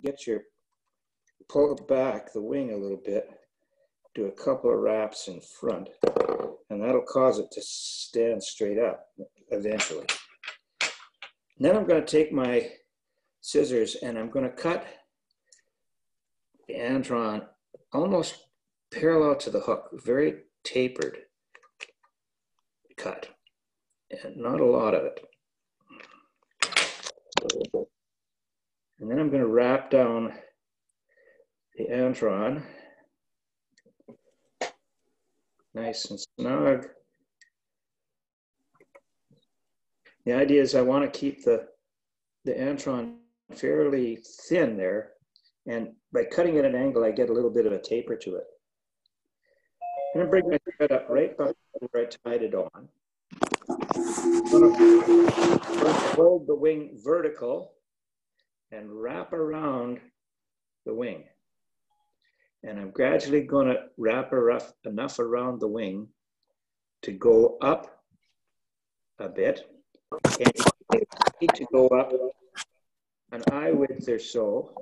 get your, pull it back the wing a little bit, do a couple of wraps in front, and that'll cause it to stand straight up eventually. And then I'm going to take my scissors and I'm going to cut the andron almost parallel to the hook, very tapered cut, and not a lot of it. And then I'm going to wrap down the andron nice and snug. The idea is I want to keep the andron fairly thin there, and by cutting at an angle, I get a little bit of a taper to it. I'm going to bring my thread up right behind where I tied it on. I'm going to hold the wing vertical and wrap around the wing. And I'm gradually going to wrap enough around the wing to go up a bit. And you need to go up an eye width or so.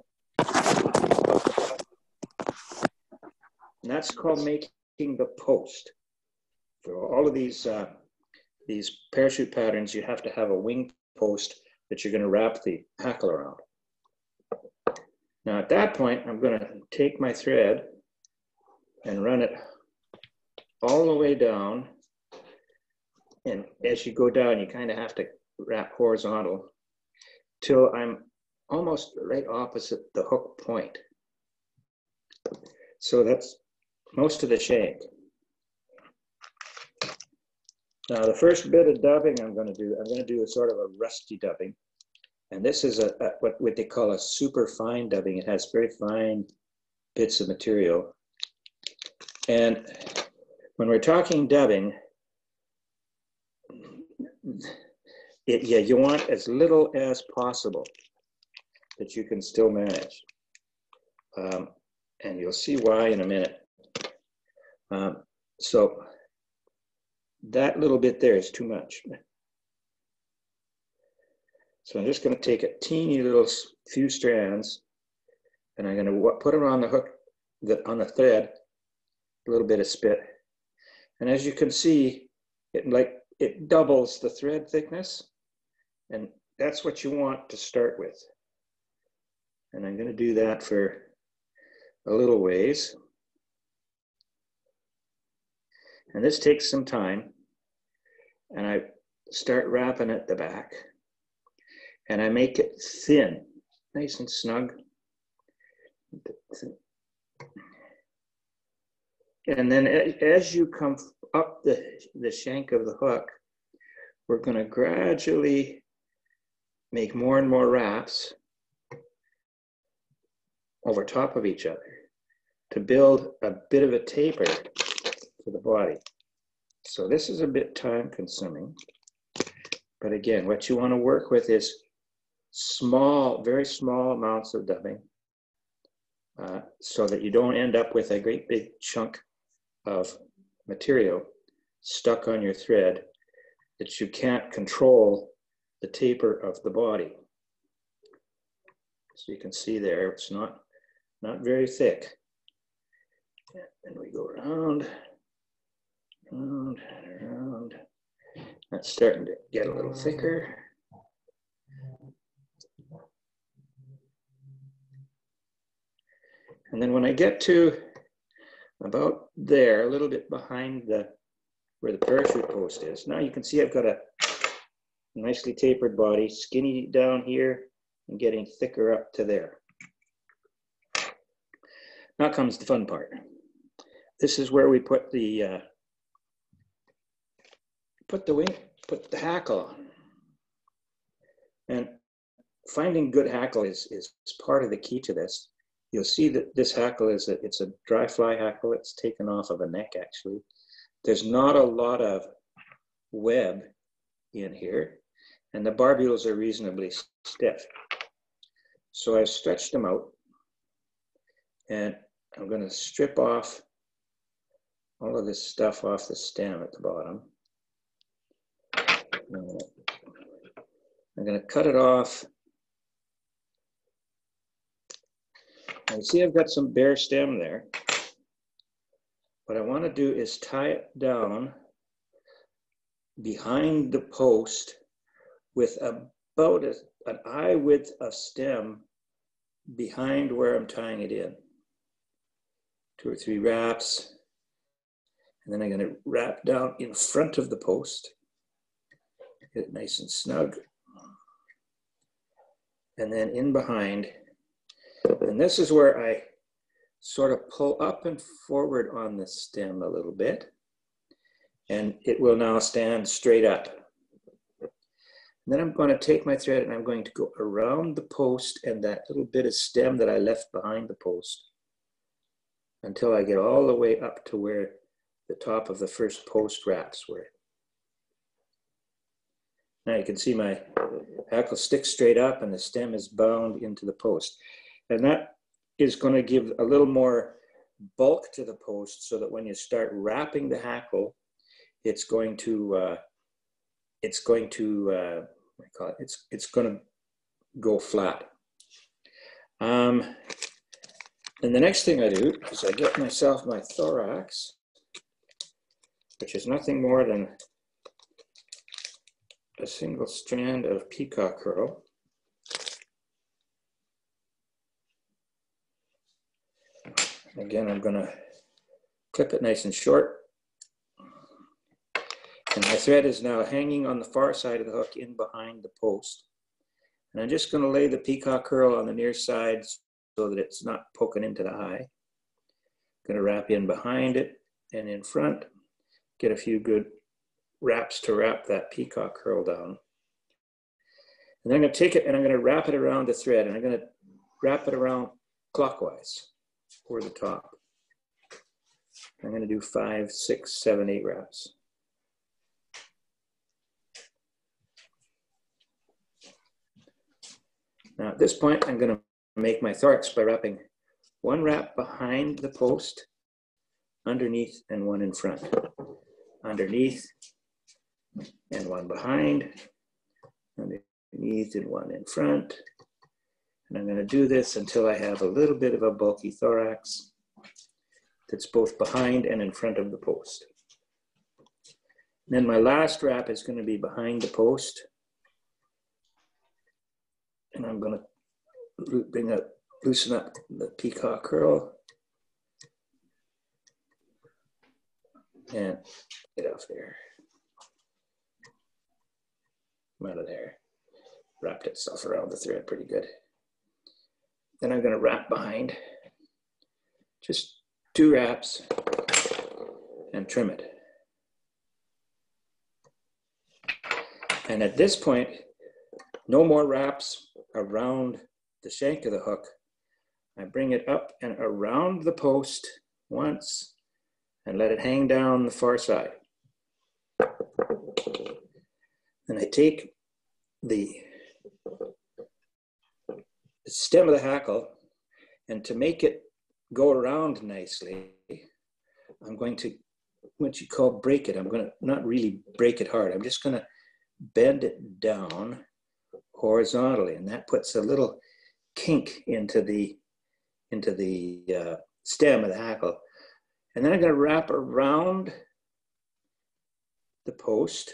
And that's called making the post. For all of these parachute patterns, you have to have a wing post that you're going to wrap the hackle around. Now at that point, I'm going to take my thread and run it all the way down. And as you go down, you kind of have to wrap horizontal till I'm almost right opposite the hook point. So that's most of the shank. Now the first bit of dubbing I'm going to do a sort of a rusty dubbing. And this is what they call a super fine dubbing. It has very fine bits of material. And when we're talking dubbing, you want as little as possible that you can still manage. And you'll see why in a minute. So that little bit there is too much. So I'm just going to take a teeny little few strands, and I'm going to put them on the hook, on the thread, a little bit of spit. And as you can see, it doubles the thread thickness, and that's what you want to start with. And I'm going to do that for a little ways. And this takes some time, and I start wrapping at the back. And I make it thin, nice and snug. And then as you come up the shank of the hook, we're going to gradually make more and more wraps over top of each other to build a bit of a taper to the body. So this is a bit time consuming. But again, what you want to work with is small, very small amounts of dubbing so that you don't end up with a great big chunk of material stuck on your thread that you can't control the taper of the body. So you can see there, it's not very thick. And we go around, around, and around. That's starting to get a little thicker. And then when I get to about there, a little bit behind where the parachute post is, now you can see I've got a nicely tapered body, skinny down here and getting thicker up to there. Now comes the fun part. This is where we put the hackle on. And finding good hackle is part of the key to this. You'll see that this hackle it's a dry fly hackle. It's taken off of a neck, actually. There's not a lot of web in here, and the barbules are reasonably stiff. So I've stretched them out, and I'm going to strip off all of this stuff off the stem at the bottom. I'm going to cut it off And see, I've got some bare stem there. What I want to do is tie it down behind the post with about an eye width of stem behind where I'm tying it in. 2 or 3 wraps. And then I'm going to wrap down in front of the post. Get it nice and snug. And then in behind. And this is where I sort of pull up and forward on the stem a little bit. And it will now stand straight up. And then I'm going to take my thread and I'm going to go around the post and that little bit of stem that I left behind the post until I get all the way up to where the top of the first post wraps were. Now you can see my hackle sticks straight up and the stem is bound into the post. And that is going to give a little more bulk to the post so that when you start wrapping the hackle, it's going to go flat. And the next thing I do is I get myself my thorax, which is nothing more than a single strand of peacock curl. Again, I'm going to clip it nice and short. And my thread is now hanging on the far side of the hook in behind the post. And I'm just going to lay the peacock curl on the near side so that it's not poking into the eye. I'm going to wrap in behind it and in front. Get a few good wraps to wrap that peacock curl down. And then I'm going to take it and I'm going to wrap it around the thread. And I'm going to wrap it around clockwise over the top. I'm going to do 5, 6, 7, 8 wraps. Now at this point, I'm going to make my thorax by wrapping 1 wrap behind the post, underneath, and 1 in front. Underneath, and 1 behind, underneath, and 1 in front. And I'm going to do this until I have a little bit of a bulky thorax that's both behind and in front of the post. And then my last wrap is going to be behind the post. And I'm going to loosen up the peacock curl and get off there. Come out of there. Wrapped itself around the thread pretty good. Then I'm going to wrap behind. Just 2 wraps and trim it. And at this point, no more wraps around the shank of the hook. I bring it up and around the post once and let it hang down the far side. Then I take the stem of the hackle, and to make it go around nicely, I'm going to, what you call break it. I'm going to not really break it hard. I'm just going to bend it down horizontally, and that puts a little kink into the stem of the hackle. And then I'm going to wrap around the post,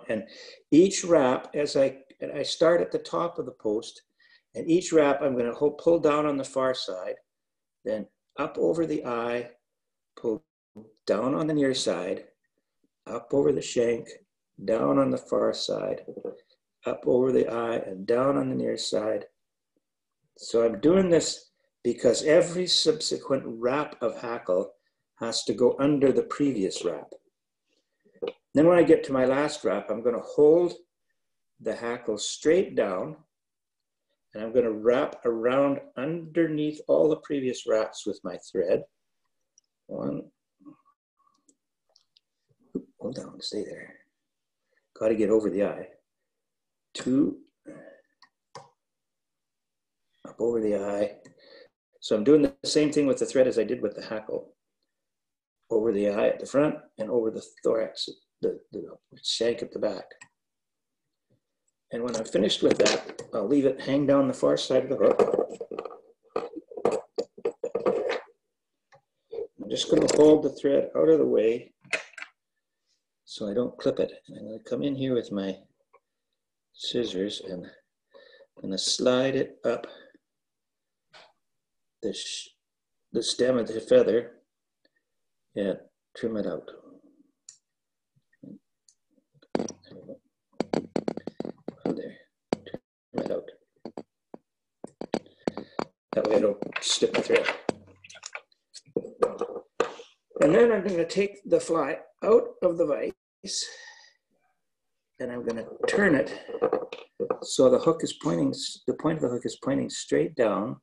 and each wrap, as I start at the top of the post, and each wrap I'm going to pull down on the far side, then up over the eye, pull down on the near side, up over the shank, down on the far side, up over the eye, and down on the near side. So I'm doing this because every subsequent wrap of hackle has to go under the previous wrap. Then when I get to my last wrap, I'm going to hold the hackle straight down, and I'm going to wrap around underneath all the previous wraps with my thread. 1, hold down, stay there. Got to get over the eye. 2, up over the eye. So I'm doing the same thing with the thread as I did with the hackle. Over the eye at the front and over the thorax, the shank at the back. And when I'm finished with that, I'll leave it hang down the far side of the hook. I'm just going to hold the thread out of the way so I don't clip it. I'm going to come in here with my scissors and I'm going to slide it up the stem of the feather and trim it out. There, trim it out. That way I don't stick the thread. And then I'm going to take the fly out of the vise and I'm going to turn it so the hook is pointing, the point of the hook is pointing straight down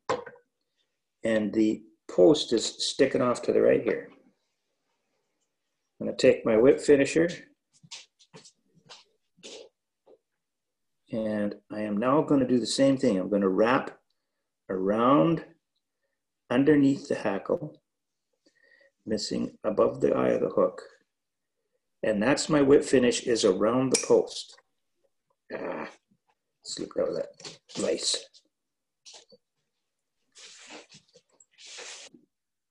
and the post is sticking off to the right here. I'm going to take my whip finisher and I am now going to do the same thing. I'm going to wrap around underneath the hackle, missing above the eye of the hook. And that's my whip finish, is around the post. Slip out of that vise.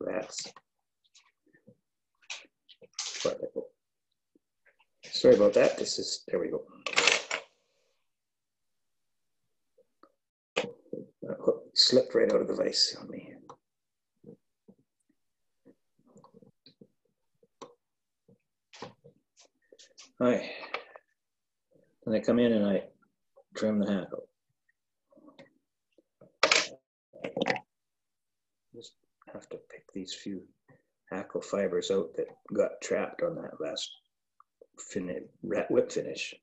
That's, sorry about that. This is, there we go. That hook slipped right out of the vise on me. All right, and I come in and I trim the hackle. Just have to pick these few hackle fibers out that got trapped on that last whip finish.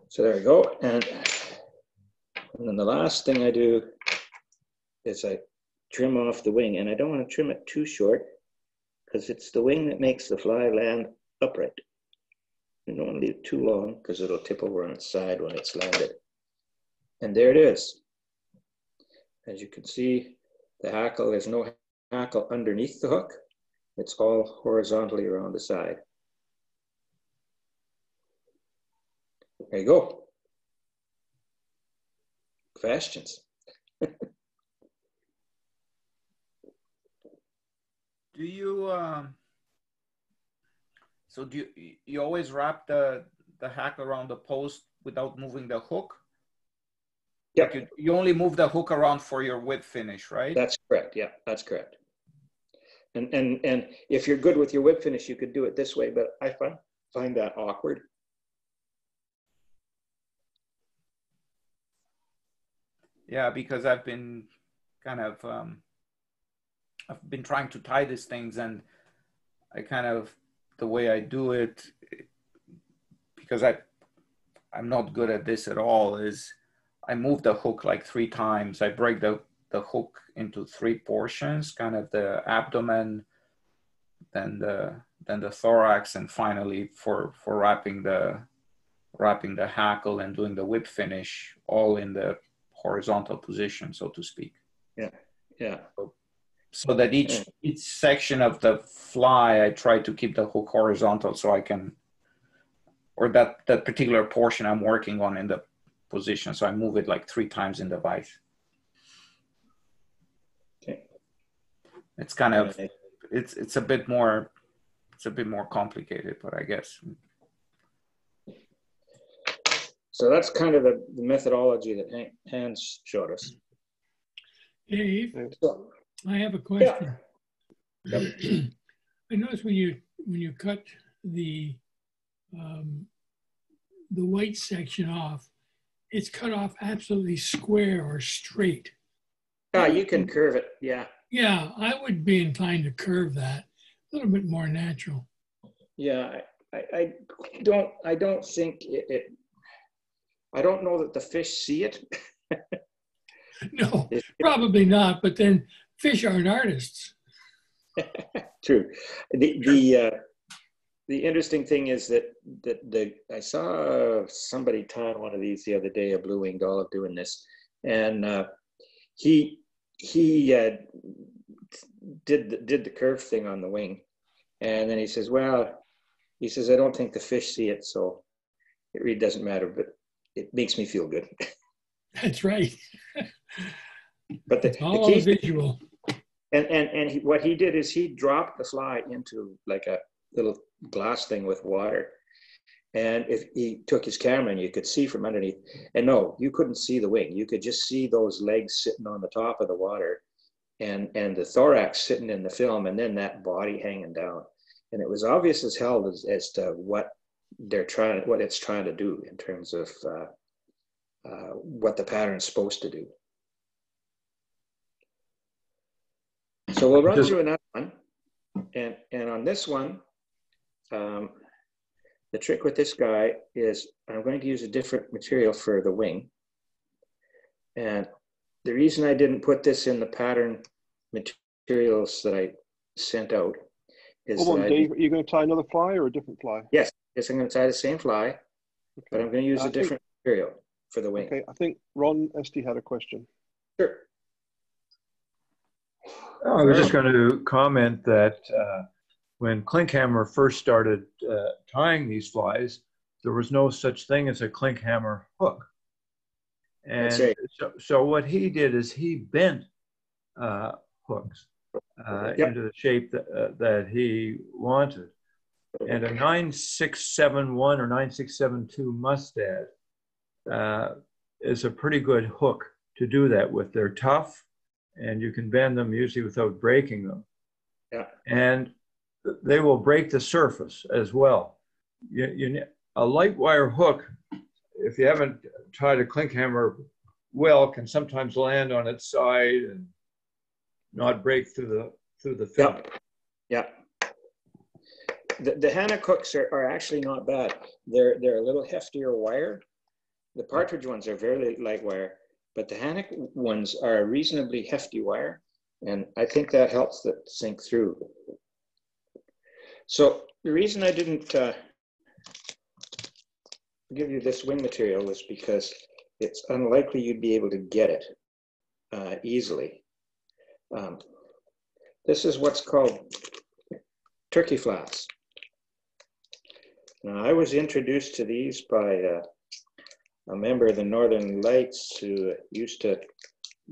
So there we go. And then the last thing I do is I trim off the wing, and I don't want to trim it too short because it's the wing that makes the fly land upright. You don't want to leave it too long because it'll tip over on its side when it's landed. And there it is. As you can see, the hackle, there's no hackle underneath the hook. It's all horizontally around the side. There you go. Questions? Do you so do you always wrap the hackle around the post without moving the hook? Yeah. Like you only move the hook around for your whip finish, right? That's correct. Yeah, that's correct. And if you're good with your whip finish, you could do it this way, but I find that awkward. Yeah, because I've been kind of I've been trying to tie these things, and I kind of, the way I do it, because I'm not good at this at all, is I move the hook like 3 times. I break the hook into 3 portions, kind of the abdomen, then the thorax, and finally for wrapping the hackle and doing the whip finish, all in the horizontal position, so to speak. Yeah, yeah. So that each section of the fly, I try to keep the hook horizontal so I can, or that particular portion I'm working on in the position. So I move it like 3 times in the vise. Okay. It's kind of, it's a bit more complicated, but I guess. So that's kind of the methodology that Hans showed us. Dave, So, I have a question. Yeah. Yep. I noticed when you cut the white section off, it's cut off absolutely square or straight. You can curve it, yeah. Yeah, I would be inclined to curve that a little bit more natural. Yeah, I don't think I don't know that the fish see it. No, probably not. But then fish aren't artists. True. The interesting thing is that I saw somebody tie one of these the other day, a blue-winged olive, doing this, and he did the curve thing on the wing, and then he says, well, he says, I don't think the fish see it, so it really doesn't matter, but it makes me feel good. That's right. But It's the all key, visual. what he did is he dropped the fly into like a little glass thing with water. And if he took his camera and you could see from underneath, and no, you couldn't see the wing. You could just see those legs sitting on the top of the water and the thorax sitting in the film, and then that body hanging down. And it was obvious as hell as to what it's trying to do in terms of what the pattern's supposed to do. So we'll run through another one. And on this one, the trick with this guy is I'm going to use a different material for the wing. And the reason I didn't put this in the pattern materials that I sent out is Dave, are you going to tie another fly or a different fly? Yes, I'm going to tie the same fly, okay, but I'm going to use a different material for the wing. Okay, I think Ron Esty had a question. Sure. I was just going to comment that when Klinkhammer first started tying these flies, there was no such thing as a Klinkhammer hook. And right. So what he did is he bent hooks into the shape that he wanted. And a 9671 or 9672 Mustad is a pretty good hook to do that with. They're tough, and you can bend them usually without breaking them. Yeah. And they will break the surface as well. A light wire hook, if you haven't tied a Klinkhammer well, can sometimes land on its side and not break through the film. Yeah. The Hannock hooks are actually not bad. They're a little heftier wire. The partridge ones are very light wire, but the Hannock ones are a reasonably hefty wire, and I think that helps it sink through. So the reason I didn't give you this wing material was because it's unlikely you'd be able to get it easily. This is what's called turkey flats. Now, I was introduced to these by a member of the Northern Lights who used to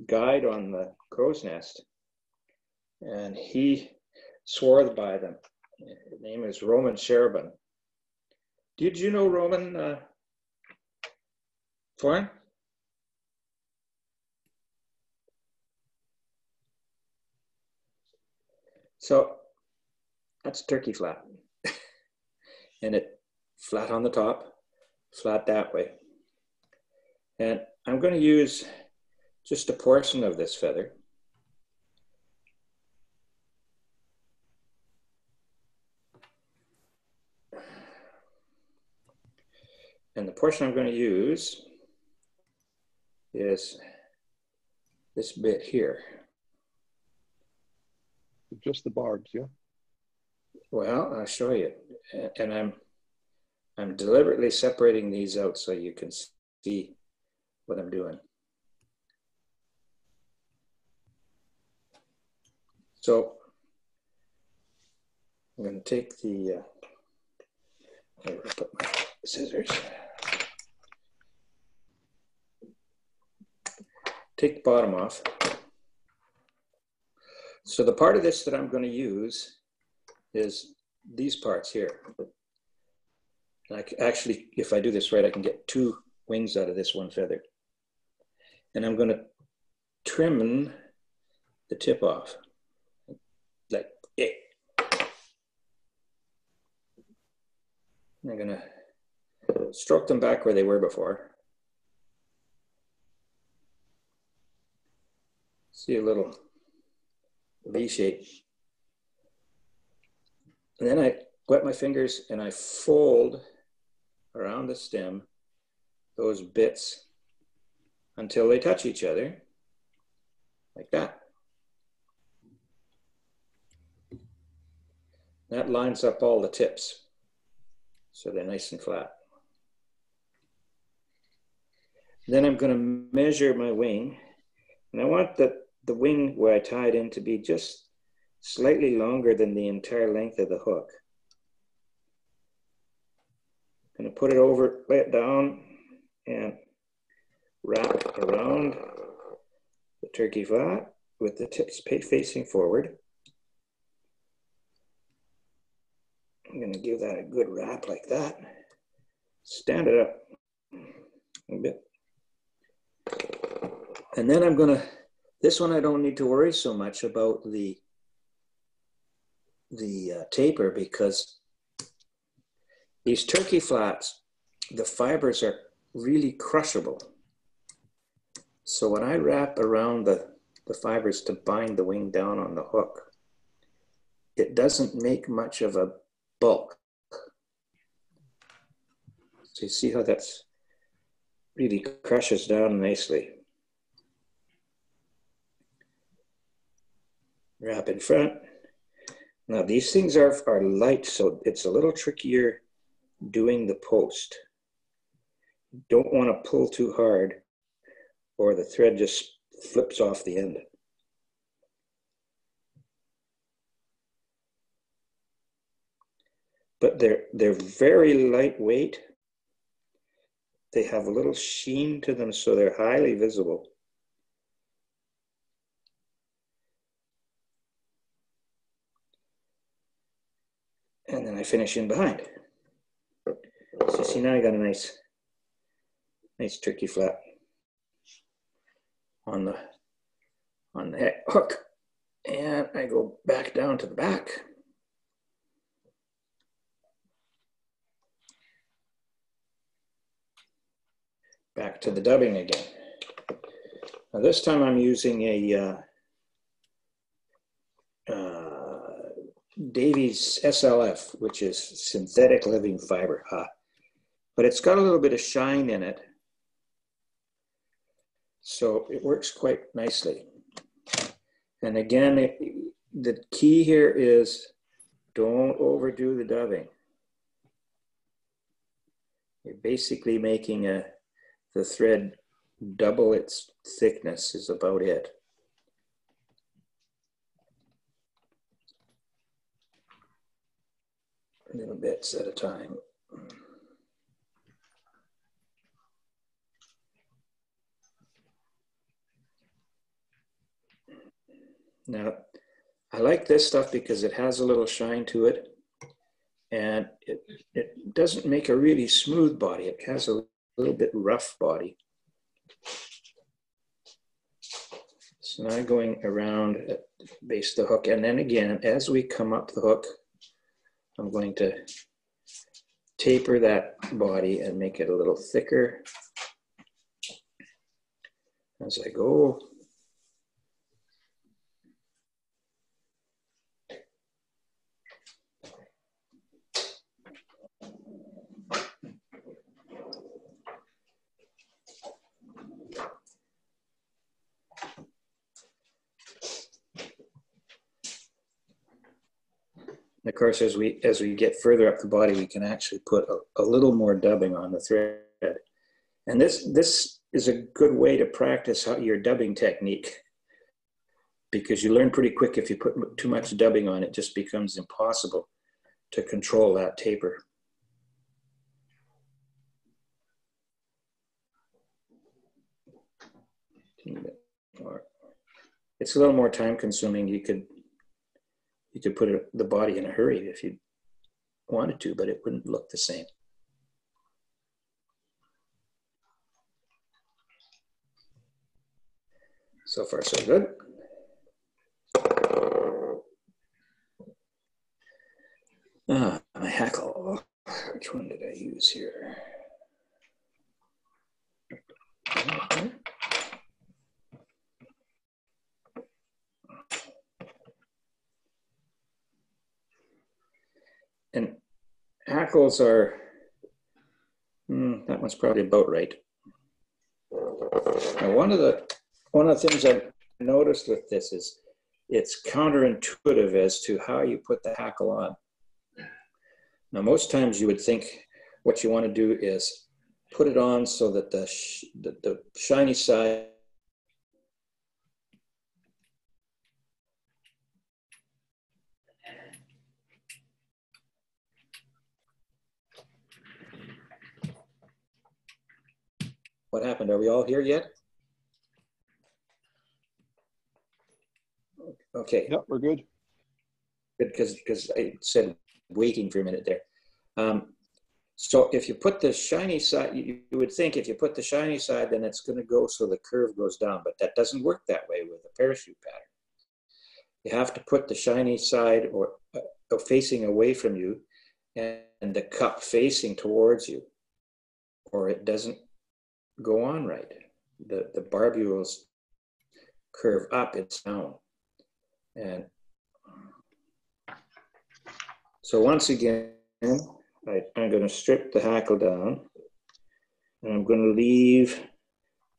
guide on the Crow's Nest, and he swore by them. His name is Roman Sherabin. Did you know Roman Florin? So that's turkey flat. And it flat on the top, flat that way. And I'm going to use just a portion of this feather. And the portion I'm going to use is this bit here. Just the barbs, yeah? Well, I'll show you. And I'm deliberately separating these out so you can see what I'm doing. So I'm going to take the, I'm going to put my scissors. Take the bottom off. So the part of this that I'm going to use is these parts here. And actually, if I do this right, I can get 2 wings out of this one feather. And I'm going to trim the tip off, like it. I'm going to stroke them back where they were before. See a little V shape. And then I wet my fingers and I fold around the stem those bits until they touch each other, like that. That lines up all the tips, so they're nice and flat. Then I'm going to measure my wing, and I want the wing where I tie it in to be just slightly longer than the entire length of the hook. I'm going to put it over, lay it down, and wrap around the the turkey flat with the tips facing forward. I'm going to give that a good wrap like that. Stand it up a bit. And then I'm going to, this one I don't need to worry so much about the taper, because these turkey flats, the fibers are really crushable. So when I wrap around the fibers to bind the wing down on the hook, it doesn't make much of a bulk. So you see how that's really crushes down nicely. Wrap in front. Now these things are light, so it's a little trickier doing the post. Don't want to pull too hard or the thread just flips off the end. But they're very lightweight. They have a little sheen to them, so they're highly visible. And then I finish in behind. So see, now I got a nice turkey flat on the hook. And I go back down to the back. Back to the dubbing again. Now this time I'm using a Davies SLF, which is synthetic living fiber. But it's got a little bit of shine in it, so it works quite nicely. And again, the key here is don't overdo the dubbing. You're basically making the thread double its thickness is about it. Little bits at a time. Now, I like this stuff because it has a little shine to it, and it doesn't make a really smooth body. It has a little bit rough body. So now going around at the base of the hook, and then again, as we come up the hook, I'm going to taper that body and make it a little thicker as I go. Of course, as we get further up the body, we can actually put a little more dubbing on the thread. And this is a good way to practice your dubbing technique, because you learn pretty quick if you put too much dubbing on, it just becomes impossible to control that taper. It's a little more time consuming. You could put the body in a hurry if you wanted to, but it wouldn't look the same. So far, so good. My hackle. Which one did I use here? Okay. And hackles are, that one's probably about right. Now, one of the things I've noticed with this is it's counterintuitive as to how you put the hackle on. Now, most times you would think what you want to do is put it on so that the shiny side What happened? Are we all here yet? Okay. Yep, we're good. Because I said waiting for a minute there. So if you put the shiny side, you would think if you put the shiny side, then it's going to go so the curve goes down, but that doesn't work that way with a parachute pattern. You have to put the shiny side or facing away from you and the cup facing towards you, or it doesn't go on right. The barbules curve up, it's down. And so once again, I'm going to strip the hackle down, and I'm going to leave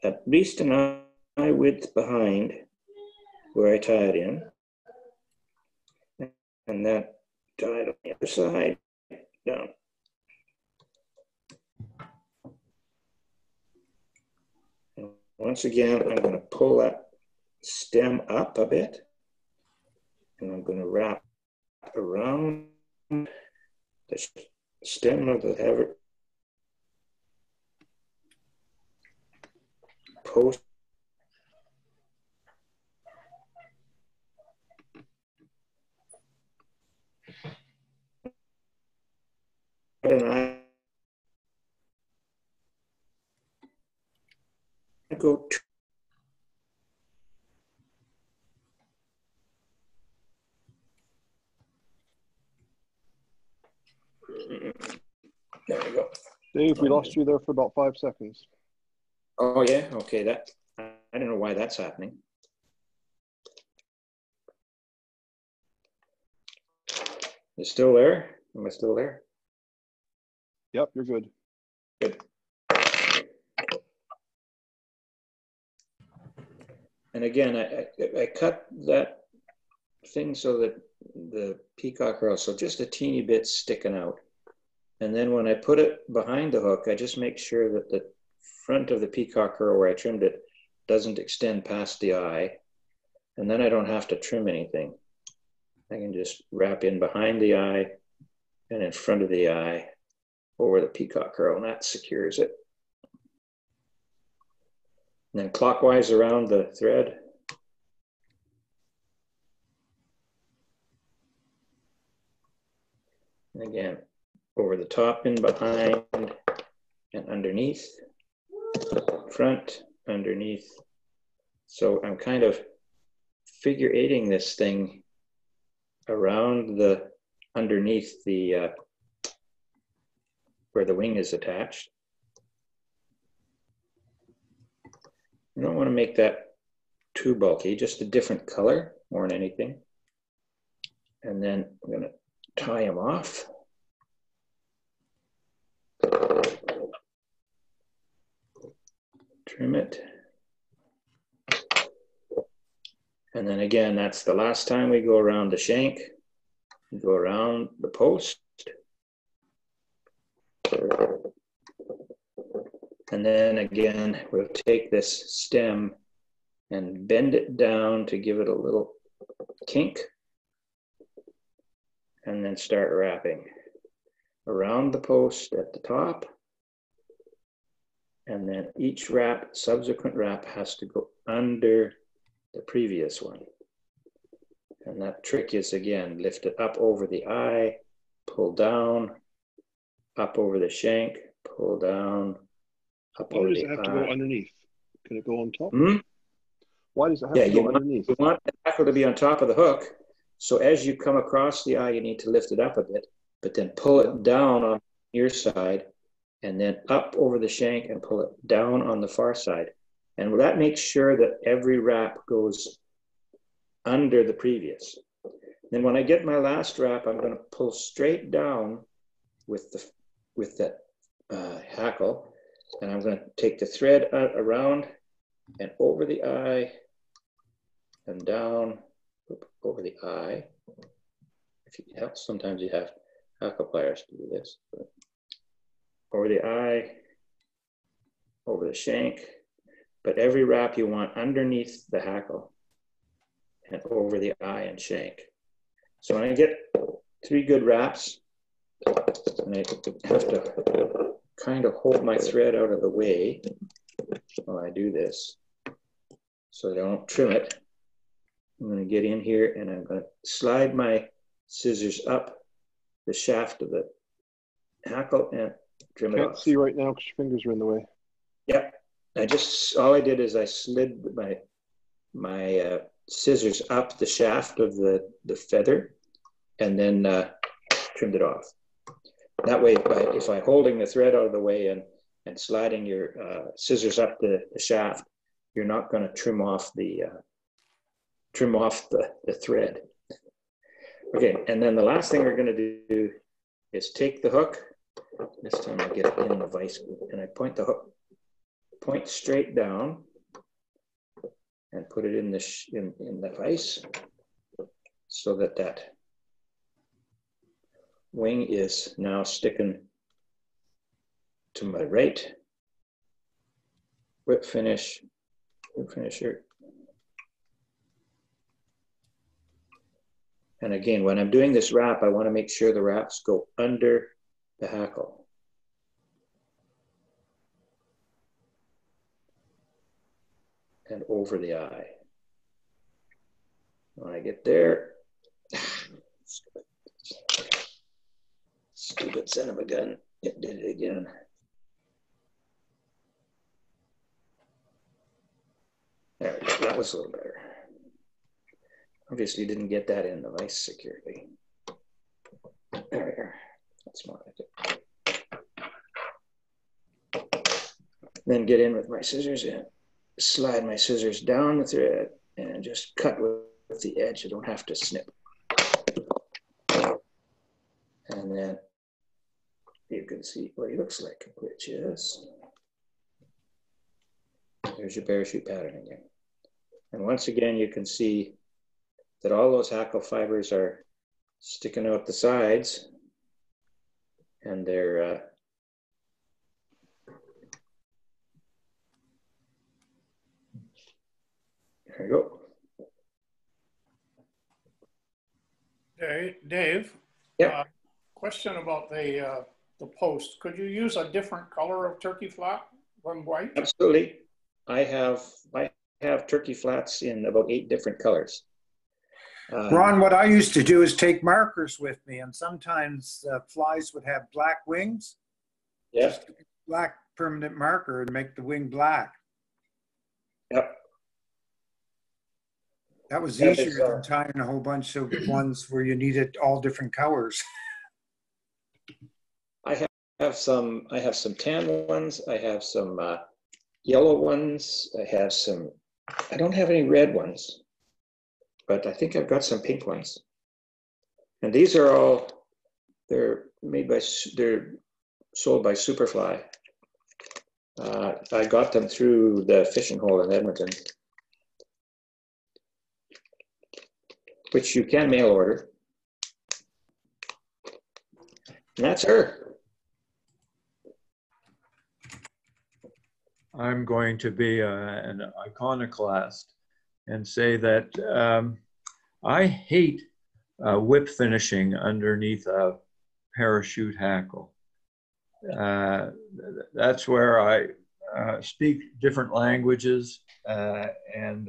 at least an eye width behind where I tie it in, and then tie it on the other side down. And once again, I'm going to pull that stem up a bit, and I'm going to wrap around the stem of the post. And I go to there we go. Dave, we lost you there for about 5 seconds. Oh yeah, okay. That I don't know why that's happening. You still there? Am I still there? Yep, you're good. Good. And again, I cut that thing so that the peacock herl, so just a teeny bit sticking out. And then when I put it behind the hook, I just make sure that the front of the peacock herl where I trimmed it doesn't extend past the eye. And then I don't have to trim anything. I can just wrap in behind the eye and in front of the eye over the peacock herl, and that secures it. And then clockwise around the thread. And again, over the top and behind and underneath, front, underneath. So I'm kind of figure eighting this thing around the, underneath the, where the wing is attached. You don't want to make that too bulky, just a different color more than anything. And then I'm going to tie them off. Trim it. And then again, that's the last time we go around the shank. We go around the post. And then again, we'll take this stem and bend it down to give it a little kink. And then start wrapping around the post at the top. And then each wrap, subsequent wrap, has to go under the previous one. And that trick is, again, lift it up over the eye, pull down, up over the shank, pull down, up Why over does the it have to eye. go underneath? Can it go on top? Hmm? Why does it have Yeah, to go underneath? you want the hackle to be on top of the hook. So as you come across the eye, you need to lift it up a bit, but then pull it down on your side and then up over the shank and pull it down on the far side. And that makes sure that every wrap goes under the previous. Then when I get my last wrap, I'm going to pull straight down with the hackle, and I'm going to take the thread around and over the eye and down over the eye. If you help, sometimes you have hackle pliers to do this. But over the eye, over the shank, but every wrap you want underneath the hackle and over the eye and shank. So when I get 3 good wraps, and I have to kind of hold my thread out of the way while I do this, so I don't trim it. I'm going to get in here and I'm going to slide my scissors up the shaft of the hackle and trim it Can't off. see right now because your fingers are in the way. Yep. All I did is I slid my scissors up the shaft of the feather and then trimmed it off. That way, if I'm holding the thread out of the way and sliding your scissors up the shaft, you're not going to trim off the thread. Okay, and then the last thing we're going to do is take the hook. This time I get it in the vise, and I point the hook straight down and put it in the vise so that wing is now sticking to my right. Whip finisher. And again, when I'm doing this wrap, I want to make sure the wraps go under the hackle. And over the eye. When I get there, stupid son of a gun, it did it again. There we go, that was a little better. Obviously didn't get that in the vise securely. There we are, that's more like it. Then get in with my scissors and slide my scissors down the thread and just cut with the edge. You don't have to snip. And then you can see what he looks like, which is, there's your parachute pattern again. And once again, you can see that all those hackle fibers are sticking out the sides, and they're there you go. Dave. Yeah. Question about the post. Could you use a different color of turkey flat than white? Absolutely. I have turkey flats in about 8 different colors. Ron, what I used to do is take markers with me, and sometimes flies would have black wings. Yeah. Just a black permanent marker and make the wing black. Yep. That was That easier is, than tying a whole bunch of ones where you needed all different colors. I have some tan ones. I have some yellow ones. I don't have any red ones, but I think I've got some pink ones. And these are all, they're sold by Superfly. I got them through the fishing hole in Edmonton, which you can mail order. And that's her. I'm going to be an iconoclast and say that I hate whip finishing underneath a parachute hackle. That's where I speak different languages, and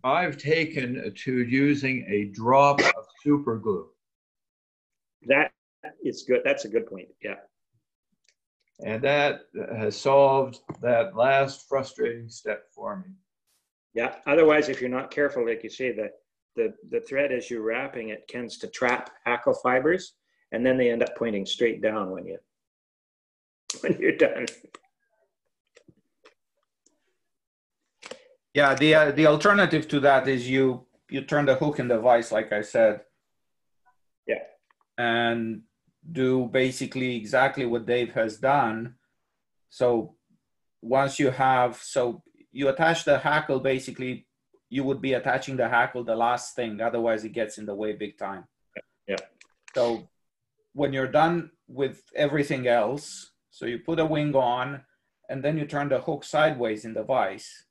I've taken to using a drop of super glue. That is good. That's a good point. Yeah. And that has solved that last frustrating step for me. Yeah. Otherwise, if you're not careful, like you say, the thread as you're wrapping it tends to trap hackle fibers, and then they end up pointing straight down when you're done. Yeah, the alternative to that is you turn the hook in the vise, like I said. Yeah. And do basically exactly what Dave has done. So once you attach the hackle, basically you would be attaching the hackle the last thing, otherwise it gets in the way big time. Yeah. So when you're done with everything else, so you put a wing on and then you turn the hook sideways in the vise.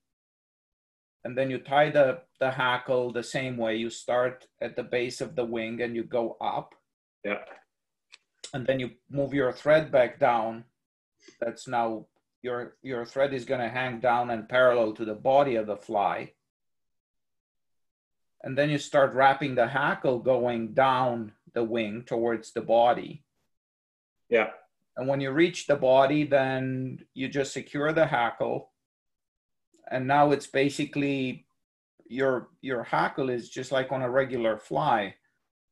And then you tie the hackle the same way. You start at the base of the wing and you go up. Yeah. And then you move your thread back down. That's now your thread is going to hang down and parallel to the body of the fly. and then you start wrapping the hackle going down the wing towards the body. Yeah. And when you reach the body, then you just secure the hackle. And now it's basically your hackle is just like on a regular fly,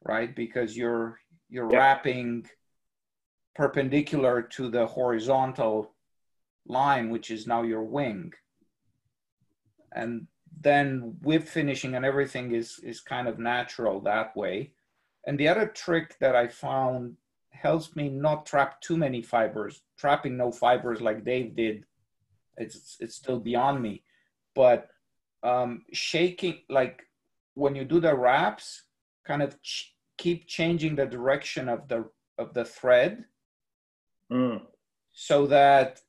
right? Because you're wrapping perpendicular to the horizontal line, which is now your wing. And then whip finishing and everything is kind of natural that way. And the other trick that I found helps me not trap too many fibers. Trapping no fibers like Dave did, it's still beyond me. But shaking, like when you do the wraps, kind of keep changing the direction of the thread, so that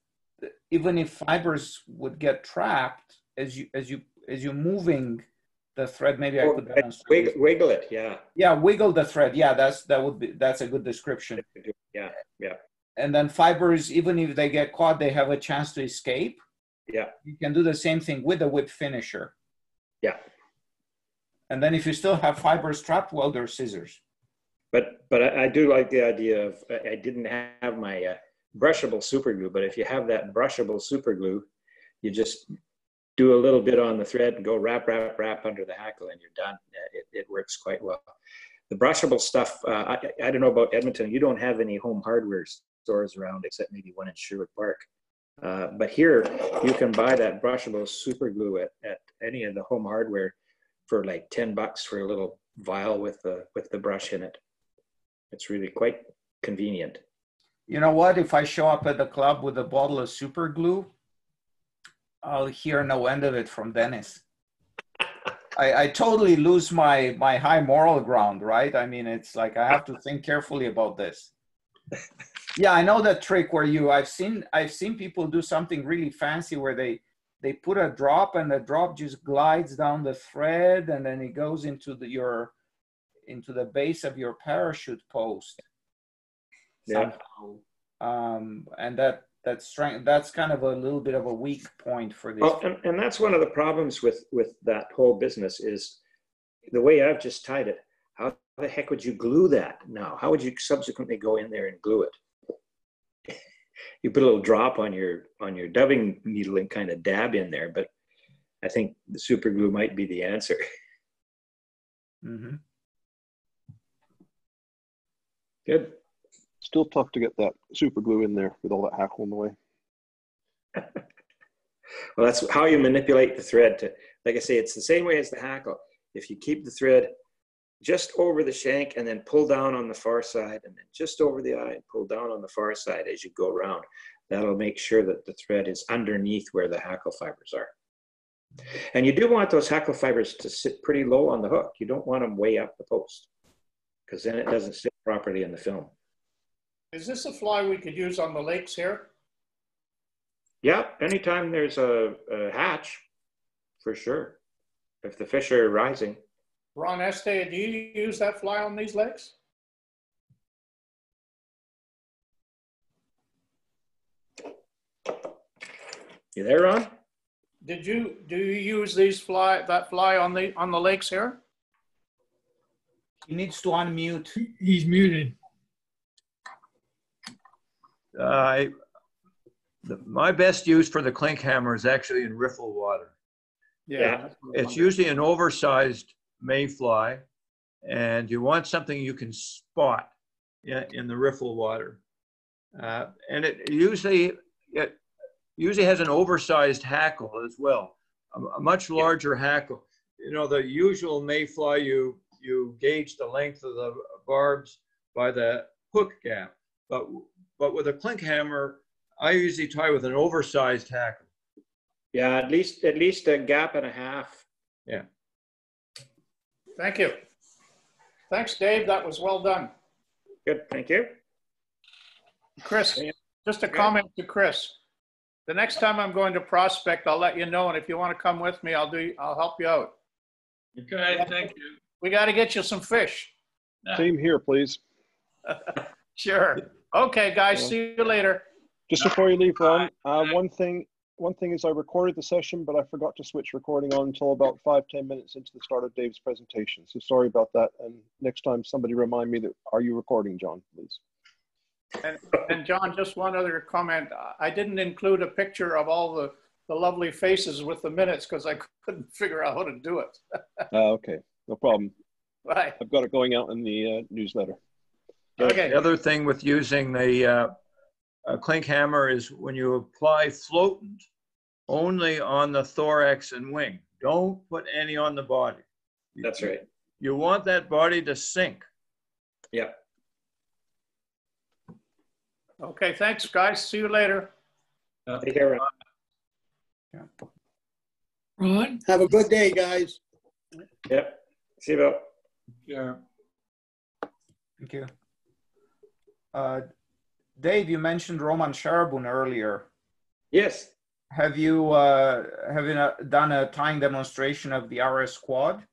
even if fibers would get trapped, as you're moving the thread, maybe I could demonstrate. Wiggle it, yeah. Yeah, wiggle the thread. Yeah, that's a good description. Yeah, yeah. And then fibers, even if they get caught, they have a chance to escape. Yeah. You can do the same thing with a whip finisher. Yeah. And then if you still have fibers trapped, well, there's scissors. But I do like the idea of, I didn't have my brushable super glue, but if you have that brushable super glue, you just do a little bit on the thread and go wrap under the hackle and you're done. It works quite well. The brushable stuff, I don't know about Edmonton. You don't have any home hardware stores around except maybe one in Sherwood Park. But here you can buy that brushable super glue at any of the home hardware for like $10 for a little vial with the brush in it. It's really quite convenient. You know what? If I show up at the club with a bottle of super glue, I'll hear no end of it from Dennis. I totally lose my high moral ground, right? I mean, it's like I have to think carefully about this. Yeah, I know that trick where I've seen people do something really fancy where they put a drop and the drop just glides down the thread and then it goes into the base of your parachute post. Yeah. And that's kind of a little bit of a weak point for this. Oh, and that's one of the problems with that whole business is the way I've just tied it. How the heck would you glue that now? How would you subsequently go in there and glue it? You put a little drop on your dubbing needle and kind of dab in there, but I think the super glue might be the answer. Mm-hmm. Good. Still tough to get that super glue in there with all that hackle in the way. Well, that's how you manipulate the thread to, like I say, it's the same way as the hackle. If you keep the thread just over the shank and then pull down on the far side and then just over the eye and pull down on the far side as you go around, that'll make sure that the thread is underneath where the hackle fibers are. And you do want those hackle fibers to sit pretty low on the hook. You don't want them way up the post because then it doesn't sit properly in the film. Is this a fly we could use on the lakes here? Yeah, anytime there's a hatch, for sure, if the fish are rising. Ron Este, do you use that fly on these lakes? You there, Ron? Do you use that fly on the lakes here? He needs to unmute. He's muted. My best use for the Klinkhammer is actually in riffle water. Yeah. It's usually an oversized mayfly, and you want something you can spot in the riffle water. And it usually has an oversized hackle as well, a much larger hackle. You know, the usual mayfly, you gauge the length of the barbs by the hook gap, but with a Klinkhammer, I usually tie with an oversized hackle. Yeah, at least a gap and a half. Yeah. Thank you. Thanks, Dave. That was well done. Good, thank you. Chris, just a comment to Chris. The next time I'm going to prospect, I'll let you know, and if you want to come with me, I'll help you out. Okay, thank you. We got to get you some fish. Same here, please. Sure. Okay, guys, see you later. Just before you leave, Ron, one thing, one thing is I recorded the session, but I forgot to switch recording on until about 5-10 minutes into the start of Dave's presentation. So sorry about that. And next time somebody remind me that, are you recording, John, please? And John, just one other comment. I didn't include a picture of all the lovely faces with the minutes because I couldn't figure out how to do it. Okay, no problem. Right. I've got it going out in the newsletter. Okay. The other thing with using the Klinkhammer is when you apply floatant, only on the thorax and wing. Don't put any on the body. That's right. You want that body to sink. Yeah. Okay, thanks, guys. See you later. Take care. Ron? Have a good day, guys. Yep. See you, Bill. Yeah. Thank you. Dave, you mentioned Roman Sharabun earlier. Yes. Have you done a tying demonstration of the RS quad?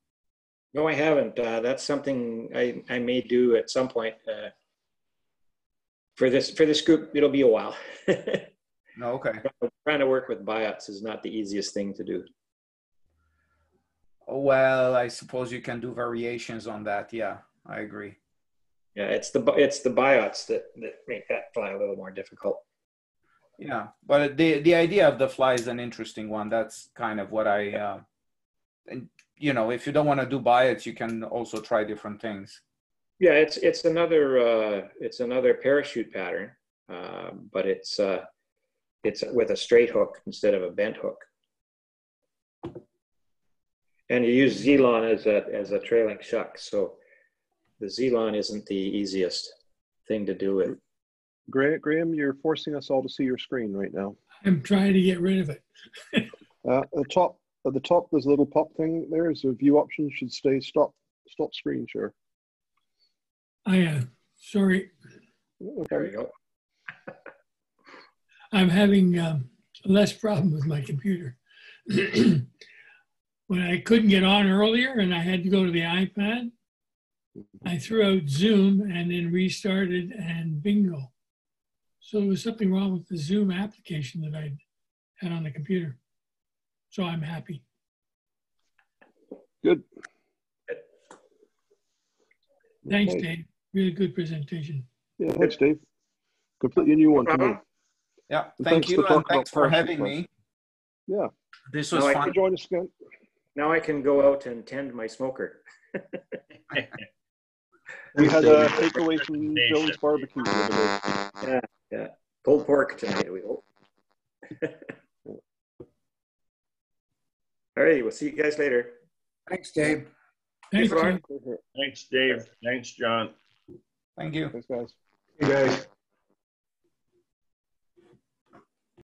No, I haven't. That's something I may do at some point. For this group, it'll be a while. No, okay. Trying to work with biots is not the easiest thing to do. Well, I suppose you can do variations on that. Yeah, I agree. Yeah, it's the biots that make that fly a little more difficult. Yeah, but the idea of the fly is an interesting one. That's kind of what and you know, if you don't want to do biots, you can also try different things. Yeah, it's another parachute pattern, but it's with a straight hook instead of a bent hook. And you use Zelon as a trailing shuck, so the Zelon isn't the easiest thing to do with. Graham, you're forcing us all to see your screen right now. I'm trying to get rid of it. At the top, there's a little pop thing there. Is a view option. Should stay stop screen share. Sorry, There you go. I'm having less problem with my computer. When I couldn't get on earlier and I had to go to the iPad, I threw out Zoom and then restarted and bingo. So there was something wrong with the Zoom application that I had on the computer. So I'm happy. Good. Thanks, Okay. Dave. Really good presentation. Yeah, thanks, Dave. Completely new one to me. Yeah, And thank thanks you, to talk and thanks about for parachute having flies. me. Yeah. This was No, fun. Join us again. Now I can go out and tend my smoker. We had a takeaway from Joe's barbecue the other day. Yeah. Pulled pork tonight, we hope. All right, we'll see you guys later. Thanks, Dave. Thanks, Ron. Dave. Thanks, Dave. Thanks, John. Thank you. Thanks, guys. Hey, guys.